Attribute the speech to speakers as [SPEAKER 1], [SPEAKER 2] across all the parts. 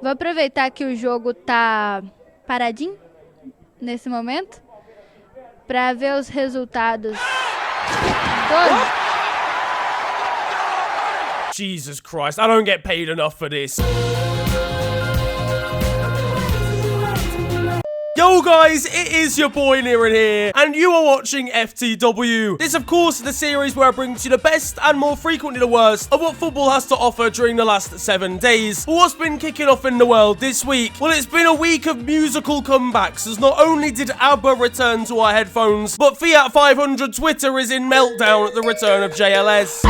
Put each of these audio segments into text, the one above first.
[SPEAKER 1] Vou aproveitar que o jogo tá paradinho nesse momento para ver os resultados todos.
[SPEAKER 2] Jesus Christ, I don't get paid enough for this. Yo guys, it is your boy Niran here, and you are watching FTW. This of course is the series where I bring to you the best and more frequently the worst of what football has to offer during the last 7 days. But what's been kicking off in the world this week? Well, it's been a week of musical comebacks, as not only did ABBA return to our headphones, but Fiat 500 Twitter is in meltdown at the return of JLS.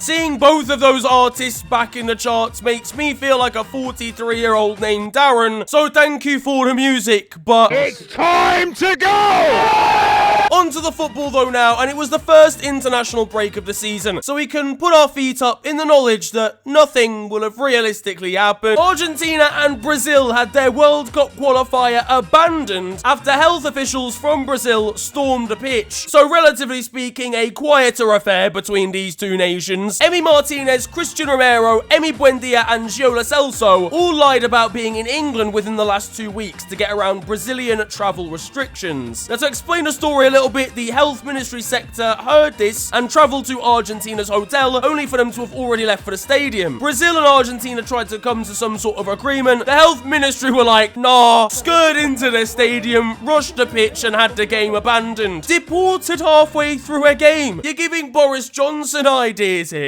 [SPEAKER 2] Seeing both of those artists back in the charts makes me feel like a 43-year-old named Darren, so thank you for the music, but
[SPEAKER 3] it's time to go!
[SPEAKER 2] On to the football though now, and it was the first international break of the season, so we can put our feet up in the knowledge that nothing will have realistically happened. Argentina and Brazil had their World Cup qualifier abandoned after health officials from Brazil stormed the pitch, so relatively speaking a quieter affair between these two nations. Emi Martinez, Christian Romero, Emi Buendia and Gio Lo Celso all lied about being in England within the last 2 weeks to get around Brazilian travel restrictions. Now to explain the story a little bit, the health ministry sector heard this and travelled to Argentina's hotel only for them to have already left for the stadium. Brazil and Argentina tried to come to some sort of agreement. The health ministry were like, nah, scurred into the stadium, rushed the pitch and had the game abandoned. Deported halfway through a game. You're giving Boris Johnson ideas here.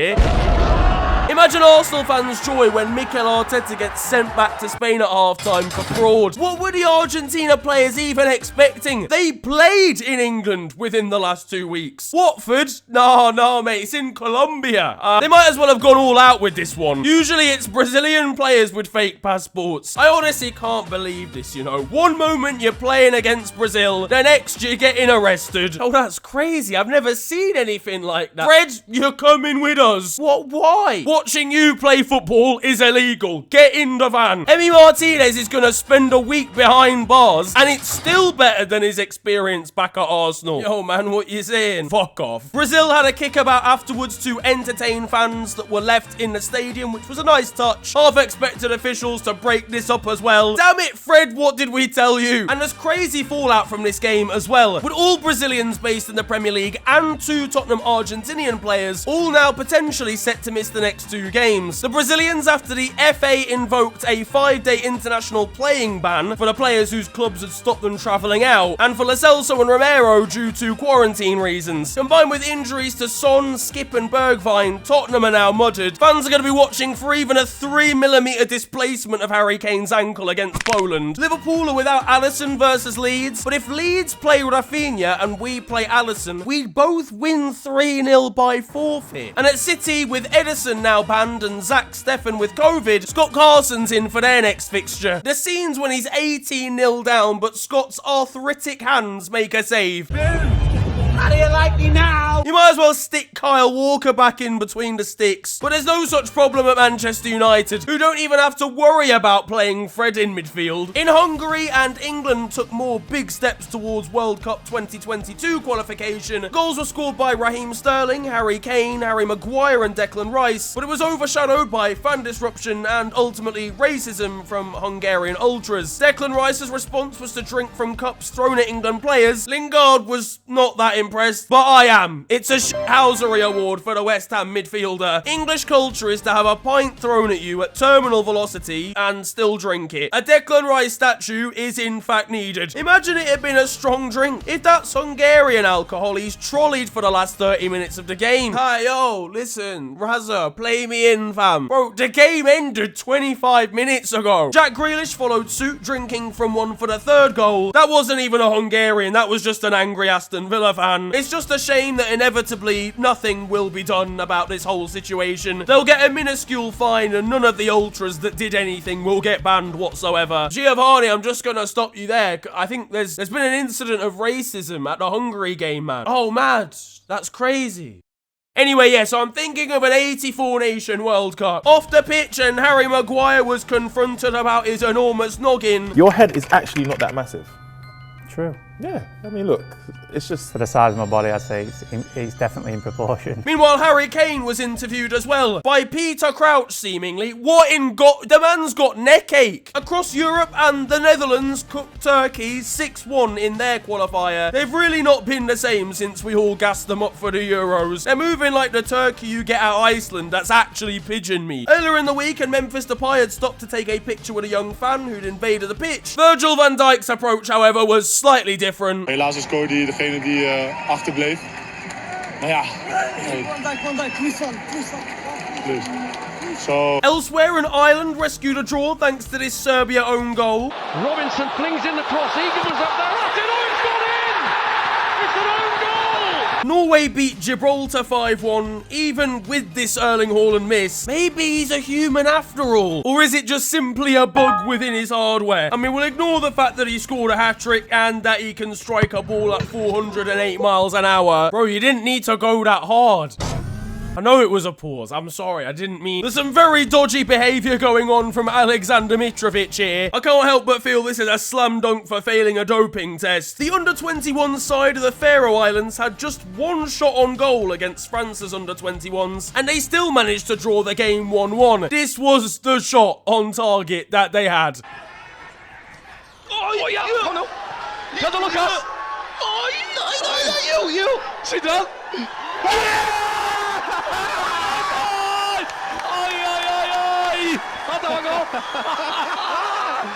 [SPEAKER 2] Imagine Arsenal fans' joy when Mikel Arteta gets sent back to Spain at half-time for fraud. What were the Argentina players even expecting? They played in England within the last 2 weeks. Watford? Nah, mate, it's in Colombia. They might as well have gone all out with this one. Usually it's Brazilian players with fake passports. I honestly can't believe this, you know. One moment you're playing against Brazil, the next you're getting arrested. Oh, that's crazy. I've never seen anything like that. Fred, you're coming with us. What? Why? Watching you play football is illegal. Get in the van. Emi Martinez is going to spend a week behind bars, and it's still better than his experience back at Arsenal. Yo, man, what you saying? Fuck off. Brazil had a kickabout afterwards to entertain fans that were left in the stadium, which was a nice touch. Half expected officials to break this up as well. Damn it, Fred, what did we tell you? And there's crazy fallout from this game as well, with all Brazilians based in the Premier League and 2 Tottenham Argentinian players all now potentially set to miss the next 2 games. The Brazilians, after the FA invoked a 5-day international playing ban for the players whose clubs had stopped them travelling out, and for Lo Celso and Romero due to quarantine reasons. Combined with injuries to Son, Skip and Bergwijn, Tottenham are now muddied. Fans are going to be watching for even a 3mm displacement of Harry Kane's ankle against Poland. Liverpool are without Alisson versus Leeds, but if Leeds play Rafinha and we play Alisson, we'd both win 3-0 by forfeit. And at City, with Edison now banned and Zach Steffen with COVID, Scott Carson's in for their next fixture. The scenes when he's 18-0 down, but Scott's arthritic hands make a save.
[SPEAKER 3] How do you like me now?
[SPEAKER 2] You might as well stick Kyle Walker back in between the sticks. But there's no such problem at Manchester United, who don't even have to worry about playing Fred in midfield. In Hungary, and England took more big steps towards World Cup 2022 qualification. Goals were scored by Raheem Sterling, Harry Kane, Harry Maguire and Declan Rice, but it was overshadowed by fan disruption and ultimately racism from Hungarian ultras. Declan Rice's response was to drink from cups thrown at England players. Lingard was not that impressed, but I am. It's a shithousery award for the West Ham midfielder. English culture is to have a pint thrown at you at terminal velocity and still drink it. A Declan Rice statue is in fact needed. Imagine it had been a strong drink. If that's Hungarian alcohol, he's trolleyed for the last 30 minutes of the game. Hi, yo, listen, Raza, play me in, fam. Bro, the game ended 25 minutes ago. Jack Grealish followed suit, drinking from one for the 3rd goal. That wasn't even a Hungarian, that was just an angry Aston Villa fan. It's just a shame that inevitably nothing will be done about this whole situation. They'll get a minuscule fine and none of the ultras that did anything will get banned whatsoever. Giovanni, I'm just gonna stop you there. I think there's been an incident of racism at the Hungary game, man. Oh, mad. That's crazy. Anyway, yeah, so I'm thinking of an 84 nation World Cup. Off the pitch, and Harry Maguire was confronted about his enormous noggin.
[SPEAKER 4] Your head is actually not that massive. True. Yeah, I mean, look, it's just
[SPEAKER 5] For the size of my body, I'd say he's definitely in proportion.
[SPEAKER 2] Meanwhile, Harry Kane was interviewed as well by Peter Crouch, seemingly. What in God? The man's got neck ache. Across Europe and the Netherlands cooked Turkey 6-1 in their qualifier. They've really not been the same since we all gassed them up for the Euros. They're moving like the turkey you get out of Iceland that's actually pigeon meat. Earlier in the week, and Memphis Depay had stopped to take a picture with a young fan who'd invaded the pitch. Virgil van Dijk's approach, however, was slightly different.
[SPEAKER 6] Helaas is Cody degene die achterbleef. Maar ja. So.
[SPEAKER 2] Elsewhere in Ireland rescued a draw thanks to this Serbia own goal.
[SPEAKER 7] Robinson flings in the cross. Eagleman's up there. That's it. Oh, it's gone in! It's an own goal!
[SPEAKER 2] Norway beat Gibraltar 5-1, even with this Erling Haaland miss. Maybe he's a human after all. Or is it just simply a bug within his hardware? I mean, we'll ignore the fact that he scored a hat-trick and that he can strike a ball at 408 miles an hour. Bro, you didn't need to go that hard. I know it was a pause. I'm sorry, I didn't mean... There's some very dodgy behaviour going on from Alexander Mitrovic here. I can't help but feel this is a slam dunk for failing a doping test. The under-21 side of the Faroe Islands had just one shot on goal against France's under-21s, and they still managed to draw the game 1-1. This was the shot on target that they had.
[SPEAKER 7] Oh, ja, kom op. Ga er nog af. Oh, you. Zie dat?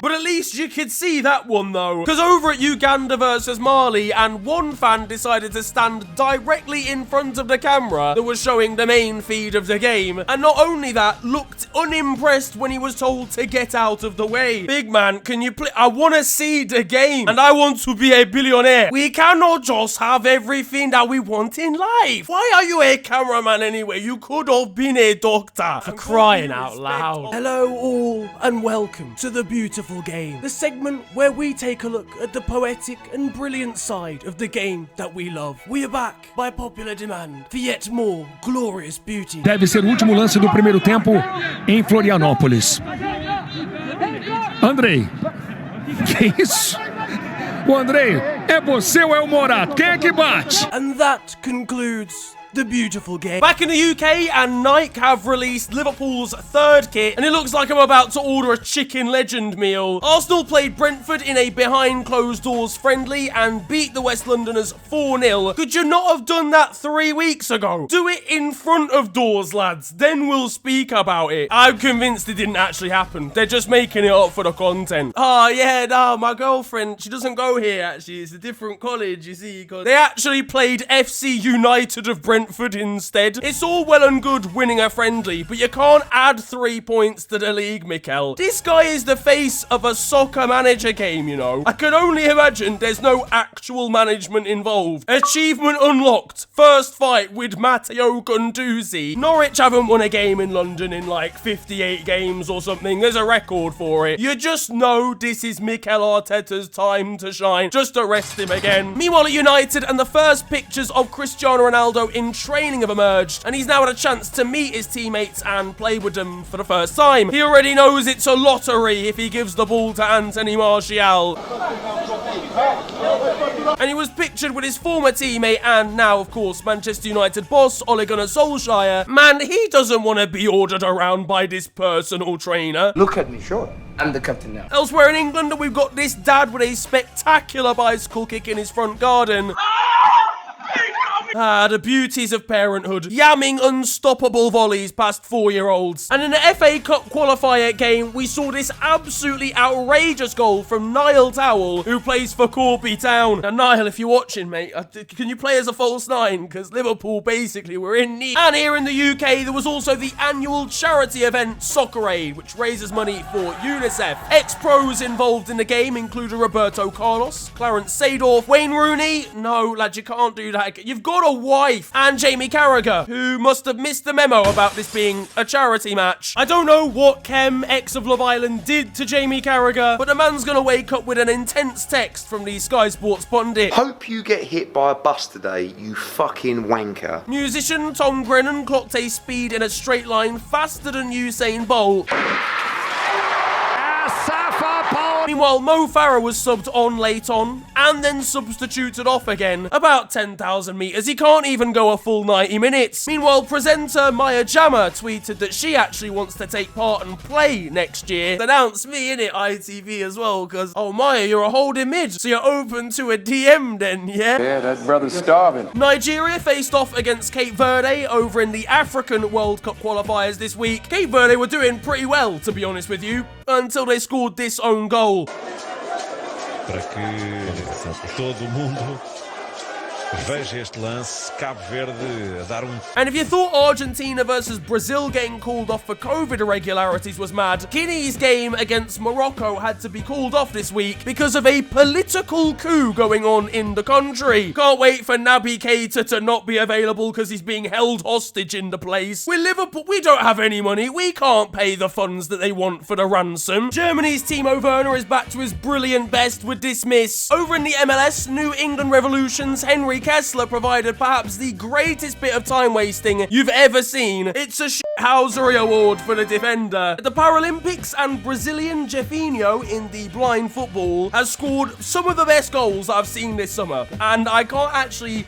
[SPEAKER 2] But at least you could see that one though, because over at Uganda versus Mali, and one fan decided to stand directly in front of the camera that was showing the main feed of the game, and not only that, looked unimpressed when he was told to get out of the way. Big man, can you play? I want to see the game, and I want to be a billionaire. We cannot just have everything that we want in life. Why are you a cameraman anyway? You could have been a doctor. For crying out loud. Hello all, and welcome to the beautiful game, the segment where we take a look at the poetic and brilliant side of the game that we love. We are back by popular demand for yet more glorious beauty.
[SPEAKER 8] Deve ser o último lance do primeiro tempo em Florianópolis. Andrei, que isso? O Andrei, é você ou é o Morato? Quem é que bate?
[SPEAKER 2] And that concludes the beautiful game. Back in the UK, and Nike have released Liverpool's third kit, and it looks like I'm about to order a chicken legend meal. Arsenal played Brentford in a behind closed doors friendly and beat the West Londoners 4-0. Could you not have done that 3 weeks ago? Do it in front of doors, lads. Then we'll speak about it. I'm convinced it didn't actually happen. They're just making it up for the content. Oh, yeah, no, my girlfriend, she doesn't go here, actually. It's a different college, you see, because they actually played FC United of Brentford instead. It's all well and good winning a friendly, but you can't add 3 points to the league, Mikel. This guy is the face of a soccer manager game, you know. I can only imagine there's no actual management involved. Achievement unlocked. First fight with Matteo Guendouzi. Norwich haven't won a game in London in like 58 games or something. There's a record for it. You just know this is Mikel Arteta's time to shine. Just arrest him again. Meanwhile at United, and the first pictures of Cristiano Ronaldo in training have emerged, and he's now had a chance to meet his teammates and play with them for the first time. He already knows it's a lottery if he gives the ball to Anthony Martial. And he was pictured with his former teammate and now, of course, Manchester United boss Ole Gunnar Solskjaer. Man, he doesn't want to be ordered around by this personal trainer.
[SPEAKER 9] Look at me, sure. I'm the captain now.
[SPEAKER 2] Elsewhere in England, we've got this dad with a spectacular bicycle kick in his front garden. Ah, the beauties of parenthood. Yamming unstoppable volleys past 4-year-olds. And in the FA Cup qualifier game, we saw this absolutely outrageous goal from Niall Towell, who plays for Corby Town. Now, Niall, if you're watching, mate, can you play as a false nine? Because Liverpool basically were in need. And here in the UK, there was also the annual charity event Soccer Aid, which raises money for UNICEF. Ex-pros involved in the game included Roberto Carlos, Clarence Seedorf, Wayne Rooney. No, lad, you can't do that. You've got a wife, and Jamie Carragher, who must have missed the memo about this being a charity match. I don't know what Kem, ex of Love Island, did to Jamie Carragher, but the man's gonna wake up with an intense text from the Sky Sports pundit.
[SPEAKER 9] Hope you get hit by a bus today, you fucking wanker.
[SPEAKER 2] Musician Tom Grennan clocked a speed in a straight line faster than Usain Bolt. Meanwhile, Mo Farah was subbed on late on, and then substituted off again about 10,000 meters. He can't even go a full 90 minutes. Meanwhile, presenter Maya Jama tweeted that she actually wants to take part and play next year. Announce me in it, ITV as well, because, oh Maya, you're a holding mid, so you're open to a DM then, yeah?
[SPEAKER 3] Yeah, that brother's starving.
[SPEAKER 2] Nigeria faced off against Cape Verde over in the African World Cup qualifiers this week. Cape Verde were doing pretty well, to be honest with you, until they scored this own goal.
[SPEAKER 10] Para que todo mundo veja este lance, Cabo Verde a dar
[SPEAKER 2] And if you thought Argentina versus Brazil getting called off for COVID irregularities was mad, Guinea's game against Morocco had to be called off this week because of a political coup going on in the country. Can't wait for Naby Keita to not be available because he's being held hostage in the place. We're Liverpool, we don't have any money, we can't pay the funds that they want for the ransom. Germany's Timo Werner is back to his brilliant best with this miss. Over in the MLS, New England Revolution's Henry Kessler provided perhaps the greatest bit of time wasting you've ever seen. It's a shithousery award for the defender. At the Paralympics, and Brazilian Jefinho in the blind football has scored some of the best goals I've seen this summer. And I actually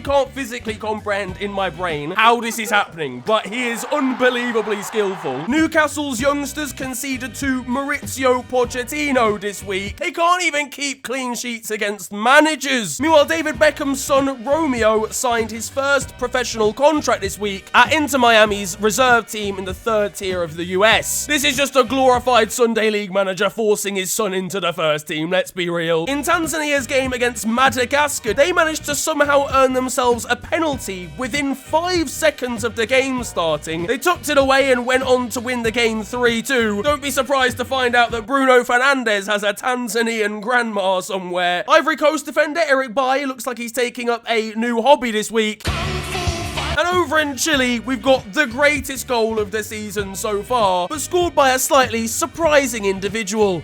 [SPEAKER 2] can't physically comprehend in my brain how this is happening, but he is unbelievably skillful. Newcastle's youngsters conceded to Maurizio Pochettino this week. They can't even keep clean sheets against managers. Meanwhile, David Beckham's son Romeo signed his first professional contract this week at Inter Miami's reserve team in the third tier of the US. This is just a glorified Sunday League manager forcing his son into the first team, let's be real. In Tanzania's game against Madagascar, they managed to somehow earn themselves a penalty within 5 seconds of the game starting. They tucked it away and went on to win the game 3-2. Don't be surprised to find out that Bruno Fernandes has a Tanzanian grandma somewhere. Ivory Coast defender Eric Bailly looks like he's taking up a new hobby this week. And over in Chile, we've got the greatest goal of the season so far, but scored by a slightly surprising individual.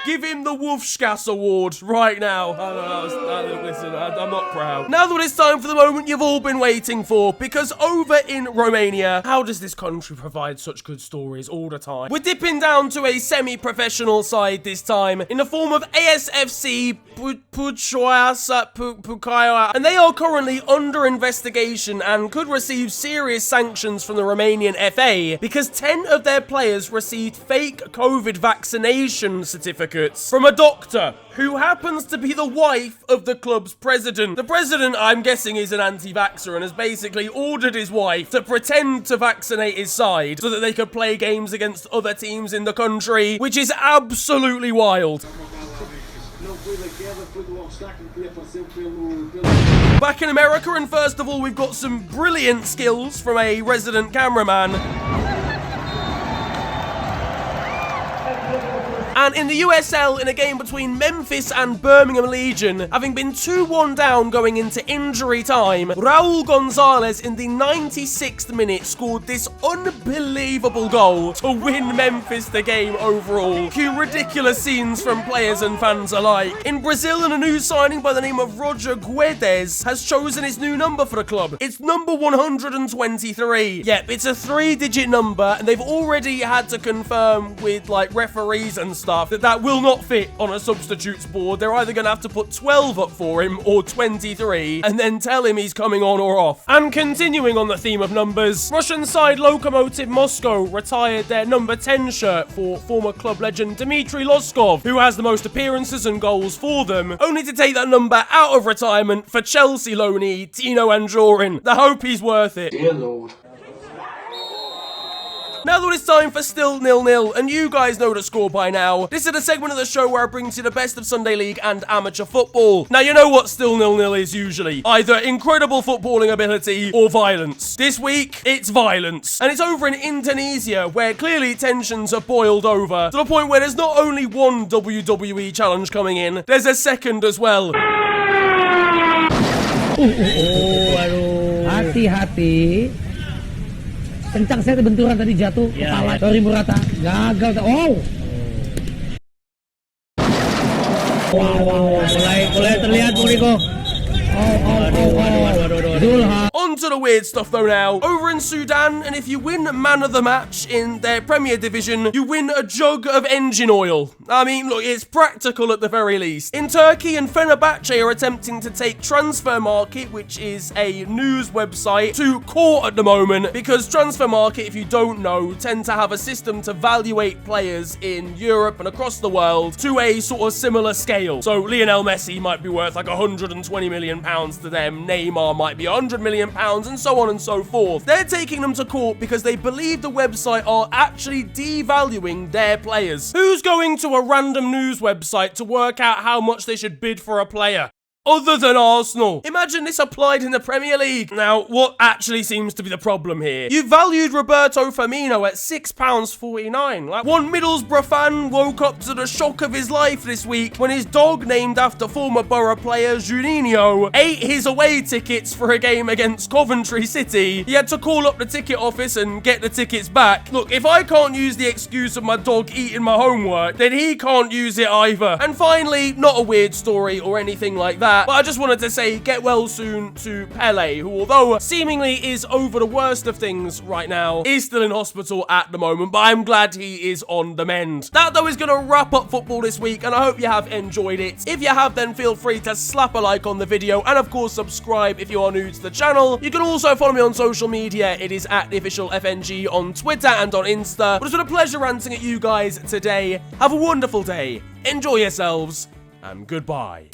[SPEAKER 2] Give him the Wolfsgasse Award right now. Listen, I'm not proud. Now that it's time for the moment you've all been waiting for, because over in Romania, how does this country provide such good stories all the time? We're dipping down to a semi-professional side this time, in the form of ASFC Pucaya, and they are currently under investigation and could receive serious sanctions from the Romanian FA because 10 of their players received fake COVID vaccination certificates from a doctor who happens to be the wife of the club's president. The president, I'm guessing, is an anti-vaxxer and has basically ordered his wife to pretend to vaccinate his side so that they could play games against other teams in the country, which is absolutely wild. Back in America, and first of all, we've got some brilliant skills from a resident cameraman. And in the USL, in a game between Memphis and Birmingham Legion, having been 2-1 down going into injury time, Raul Gonzalez in the 96th minute scored this unbelievable goal to win Memphis the game overall. Cue ridiculous scenes from players and fans alike. In Brazil, and a new signing by the name of Roger Guedes has chosen his new number for the club. It's number 123. Yep, it's a 3-digit number, and they've already had to confirm with like referees and stuff that will not fit on a substitutes board. They're either going to have to put 12 up for him or 23 and then tell him he's coming on or off. And continuing on the theme of numbers, Russian side Lokomotiv Moscow retired their number 10 shirt for former club legend Dmitry Loskov, who has the most appearances and goals for them, only to take that number out of retirement for Chelsea loanee Tino Anjorin. I hope he's worth it.
[SPEAKER 3] Dear Lord.
[SPEAKER 2] Now that it's time for Still 0-0, and you guys know the score by now, this is a segment of the show where I bring to you the best of Sunday League and amateur football. Now, you know what Still 0-0 is usually. Either incredible footballing ability or violence. This week, it's violence. And it's over in Indonesia, where clearly tensions are boiled over, to the point where there's not only one WWE challenge coming in, there's a second as well.
[SPEAKER 11] Aduh. Hati-hati. Kencang saya benturan tadi jatuh kepala. Sorry Murata, gagal. Oh. Wow, mulai terlihat Muriko.
[SPEAKER 2] On to the weird stuff though now. Over in Sudan, and if you win man of the match in their Premier Division, you win a jug of engine oil. I mean, look, it's practical at the very least. In Turkey, and Fenerbahce are attempting to take Transfer Market, which is a news website, to court at the moment, because Transfer Market, if you don't know, tend to have a system to valuate players in Europe and across the world to a sort of similar scale. So Lionel Messi might be worth like £120 million to them, Neymar might be £100 million, and so on and so forth. They're taking them to court because they believe the website are actually devaluing their players. Who's going to a random news website to work out how much they should bid for a player? Other than Arsenal. Imagine this applied in the Premier League. Now, what actually seems to be the problem here? You valued Roberto Firmino at £6.49. Like, one Middlesbrough fan woke up to the shock of his life this week when his dog, named after former Borough player Juninho, ate his away tickets for a game against Coventry City. He had to call up the ticket office and get the tickets back. Look, if I can't use the excuse of my dog eating my homework, then he can't use it either. And finally, not a weird story or anything like that, but I just wanted to say get well soon to Pele, who, although seemingly is over the worst of things right now, is still in hospital at the moment, but I'm glad he is on the mend. That, though, is going to wrap up football this week, and I hope you have enjoyed it. If you have, then feel free to slap a like on the video, and of course subscribe if you are new to the channel. You can also follow me on social media. It is at @theofficialfng on Twitter and on Insta. But it's been a pleasure ranting at you guys today. Have a wonderful day, enjoy yourselves, and goodbye.